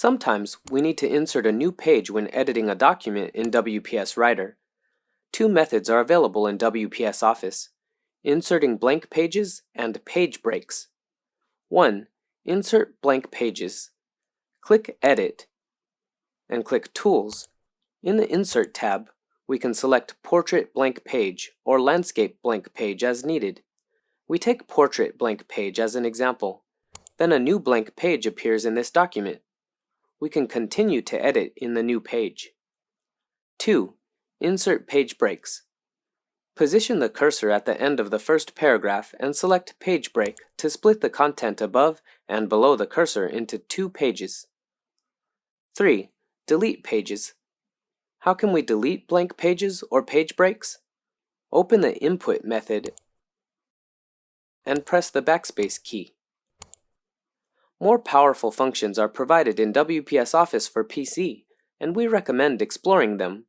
Sometimes we need to insert a new page when editing a document in WPS Writer. Two methods are available in WPS Office: inserting blank pages and page breaks. 1. Insert blank pages. Click Edit and click Tools. In the Insert tab, we can select Portrait Blank Page or Landscape Blank Page as needed. We take Portrait Blank Page as an example. Then a new blank page appears in this document. We can continue to edit in the new page. 2. Insert page breaks. Position the cursor at the end of the first paragraph and select Page Break to split the content above and below the cursor into two pages. 3. Delete pages. How can we delete blank pages or page breaks? Open the Input method and press the backspace key. More powerful functions are provided in WPS Office for PC, and we recommend exploring them.